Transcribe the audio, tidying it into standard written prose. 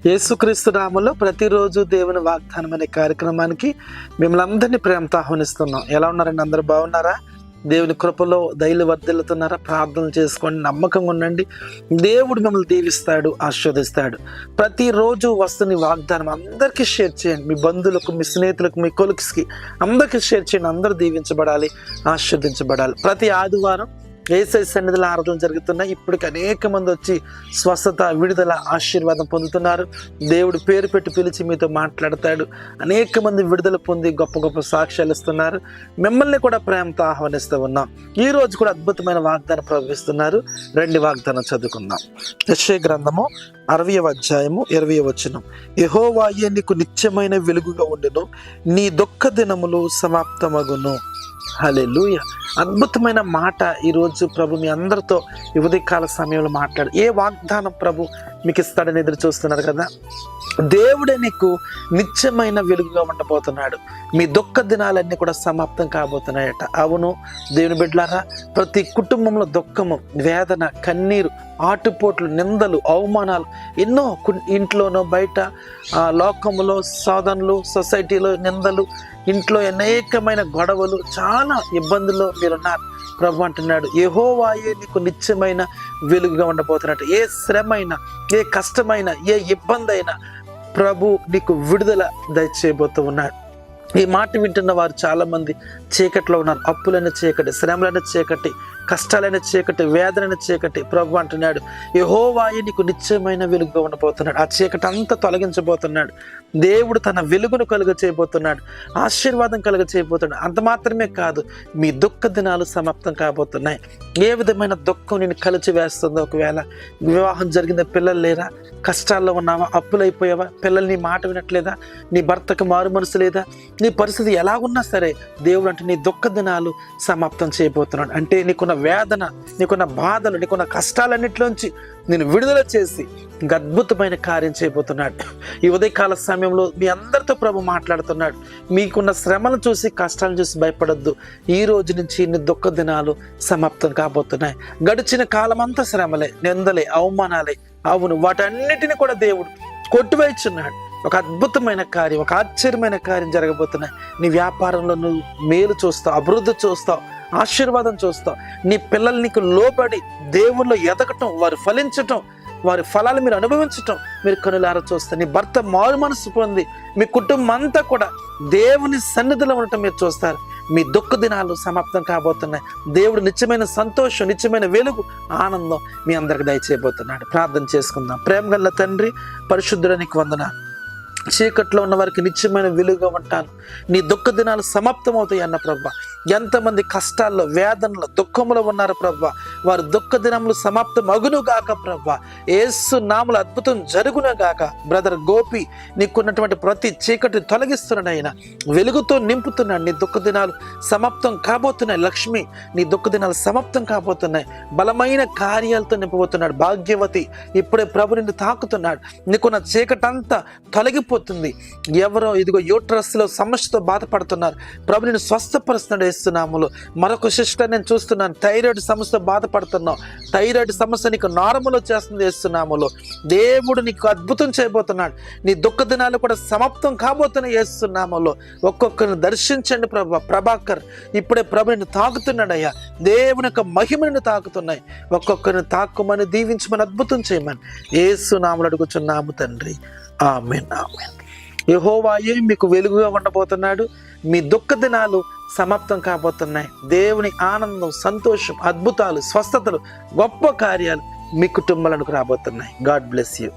యేసుక్రీస్తు నామములో ప్రతిరోజు దేవుని వాగ్దానం అనే కార్యక్రమానికి మిమ్మల్ని అందరినీ ప్రేమతో ఆహ్వానిస్తున్నాం. ఎలా ఉన్నారండి? అందరూ బాగున్నారా? దేవుని కృపలో దయలు వర్ధిల్లుతున్నారా? ప్రార్థనలు చేసుకోండి, నమ్మకంగా ఉండండి. దేవుడు మిమ్మల్ని దీవిస్తాడు, ఆశీర్వదిస్తాడు. ప్రతిరోజు వస్తున్న వాగ్దానం అందరికీ షేర్ చేయండి. మీ బంధువులకు, మీ స్నేహితులకు, మీ కొలిక్స్కి అందరికీ షేర్ చేయండి. అందరూ దీవించబడాలి, ఆశీర్వదించబడాలి. ప్రతి ఆదివారం యేసయ్య సన్నిధిలో ఆరాధనలు జరుగుతున్నాయి. ఇప్పటికి అనేక మంది వచ్చి స్వస్థత, విడుదల, ఆశీర్వాదం పొందుతున్నారు. దేవుడు పేరు పెట్టి పిలిచి మీతో మాట్లాడతాడు. అనేక మంది విడుదల పొంది గొప్ప గొప్ప సాక్ష్యాలు ఇస్తున్నారు. మిమ్మల్ని కూడా ప్రేమతో ఆహ్వానిస్తూ ఉన్నాం. ఈ రోజు కూడా అద్భుతమైన వాగ్దానం ప్రవేశిస్తున్నారు. రెండు వాగ్దానం చదువుకుందాం. యెషయా గ్రంథము 60వ అధ్యాయము 20వ వచనం. యెహోవాయే నీకు నిత్యమైన వెలుగుగా ఉండును, నీ దుఃఖ దినములు సమాప్తమగును. హల్లెలూయా. అద్భుతమైన మాట ఈరోజు ప్రభు మీ అందరితో ఈ ఉదయకాల సమయంలో మాట్లాడు. ఏ వాగ్దానం ప్రభు మీకు ఇస్తాడని ఎదురు చూస్తున్నారు కదా. దేవుడే నీకు నిత్యమైన వెలుగుగా ఉండబోతున్నాడు. మీ దుఃఖ దినాలన్నీ కూడా సమాప్తం కాబోతున్నాయట. అవును దేవుని బిడ్డలారా, ప్రతి కుటుంబంలో దుఃఖము, వేదన, కన్నీరు, ఆటుపోట్లు, నిందలు, అవమానాలు ఎన్నో ఇంట్లోనో బయట లోకములో సాధనలు, సొసైటీలో నిందలు, ఇంట్లో అనేకమైన గొడవలు, చాలా ఇబ్బందుల్లో మీరున్నారు. ప్రభు అంటున్నాడు, యెహోవాయే నీకు నిత్యమైన వెలుగుగా ఉండబోతున్నట్టు. ఏ శ్రమైనా, ఏ కష్టమైన, ఏ ఇబ్బంది అయినా ప్రభు నీకు విడుదల దయచేయబోతూ ఉన్నాడు. ఈ మాట వింటున్న వారు చాలా మంది చీకట్లో ఉన్నారు. అప్పులైన చీకటి, శ్రమలైన చీకటి, కష్టాలైన చీకటి, వేదనైన చీకటి. ప్రభు అంటున్నాడు, యెహోవాయే నీకు నిత్యమైన వెలుగుగా ఉండబోతున్నాడు. ఆ చీకటి అంతా తొలగించబోతున్నాడు. దేవుడు తన వెలుగును కలుగ చేయబోతున్నాడు, ఆశీర్వాదం కలుగ చేయబోతున్నాడు. అంత మాత్రమే కాదు, మీ దుఃఖ దినాలు సమాప్తం కాబోతున్నాయి. ఏ విధమైన దుఃఖం నేను కలిచి వేస్తుందో, ఒకవేళ వివాహం జరిగిందా, పిల్లలు లేరా, కష్టాల్లో ఉన్నావా, అప్పులైపోయావా, పిల్లలు నీ మాట వినట్లేదా, నీ భర్తకు మారు మనసు లేదా, నీ పరిస్థితి ఎలాగున్నా సరే దేవుడు అంటే నీ దుఃఖ దినాలు సమాప్తం చేయబోతున్నాడు. అంటే నీకున్న వేదన, నీకున్న బాధలు, నీకున్న కష్టాలన్నిటిలోంచి నేను విడుదల చేసి అద్భుతమైన కార్యం చేయబోతున్నాడు. ఈ ఉదయకాల సమయంలో మీ అందరితో ప్రభు మాట్లాడుతున్నాడు. మీకున్న శ్రమను చూసి, కష్టాలను చూసి భయపడొద్దు. ఈ రోజు నుంచి నీ దుఃఖ దినాలు సమాప్తం కాబోతున్నాయి. గడిచిన కాలం అంతా శ్రమలే, నిందలే, అవమానాలే. అవును, వాటన్నిటిని కూడా దేవుడు కొట్టివేస్తున్నాడు. ఒక అద్భుతమైన కార్యం, ఒక ఆశ్చర్యమైన కార్యం జరగబోతున్నాయి. నీ వ్యాపారంలో నువ్వు మేలు చూస్తావు, అభివృద్ధి చూస్తావు, ఆశీర్వాదం చూస్తావు. నీ పిల్లలు నీకు లోబడి దేవుళ్ళు ఎదగటం, వారు ఫలించటం, వారి ఫలాలు మీరు అనుభవించటం మీరు కనులారా చూస్తారు. నీ భర్త మారు మనసు పొంది, మీ కుటుంబం అంతా కూడా దేవుని సన్నిధిలో ఉండటం మీరు చూస్తారు. మీ దుఃఖ దినాలు సమాప్తం కాబోతున్నాయి. దేవుడు నిత్యమైన సంతోషం, నిత్యమైన వెలుగు, ఆనందం మీ అందరికి దయచేయబోతున్నాడు. ప్రార్థన చేసుకుందాం. ప్రేమ గల్ల తండ్రి, పరిశుద్ధుడా నీకు వందనాలు. చీకట్లో ఉన్న వారికి నిత్యమైన వెలుగుగా ఉంటాను. నీ దుఃఖ దినాలు సమాప్తం అవుతాయి అన్న ప్రభా. ఎంతమంది కష్టాల్లో, వేదనలో, దుఃఖంలో ఉన్నారు ప్రభా. వారి దుఃఖ దినములు సమాప్తం అగును గాక ప్రభా. యేసు నామములో అద్భుతం జరుగును గాక. బ్రదర్ గోపి నీకున్నటువంటి ప్రతి చీకటి తొలగిస్తున్నాడు, ఆయన వెలుగుతో నింపుతున్నాడు. నీ దుఃఖ దినాలు సమాప్తం కాబోతున్నాయి. లక్ష్మి, నీ దుఃఖ దినాలు సమాప్తం కాబోతున్నాయి. బలమైన కార్యాలతో నింపబోతున్నాడు. భాగ్యవతి, ఇప్పుడే ప్రభు నిన్ను తాకుతున్నాడు. నీకున్న చీకటి అంతా తొలగిపోతుంది. ఎవరో ఇదిగో యూట్రస్లో సమస్యతో బాధపడుతున్నారు, ప్రభు నిన్ను స్వస్థపరుస్తున్నాడు యేసునామములో. మరొక సిస్టర్ నేను చూస్తున్నాను, థైరాయిడ్ సమస్యతో బాధపడుతున్నావు. థైరాయిడ్ సమస్య నీకు నార్మల్ వచ్చేస్తుంది యేసునామములో. దేవుడు నీకు అద్భుతం చేయబోతున్నాడు. నీ దుఃఖ దినాలు కూడా సమాప్తం కాబోతున్నాయి యేసునామములో. ఒక్కొక్కరిని దర్శించండి ప్రభు. ప్రభాకర్, ఇప్పుడే ప్రభు నిన్ను తాకుతున్నాడు అయ్యా. దేవుని యొక్క మహిమను తాకుతున్నాయి. ఒక్కొక్కరిని తాకుమని, దీవించమని, అద్భుతం చేయమని యేసునామములో అడుగుచున్నాము తండ్రి. ఆమేన్, ఆమేన్. యెహోవాయే మీకు వెలుగుగా ఉండబోతున్నాడు. మీ దుఃఖ దినాలు సమాప్తం కాబోతున్నాయి. దేవుని ఆనందం, సంతోషం, అద్భుతాలు, స్వస్థతలు, గొప్ప కార్యాలు మీ కుటుంబాలకు రాబోతున్నాయి. God bless you.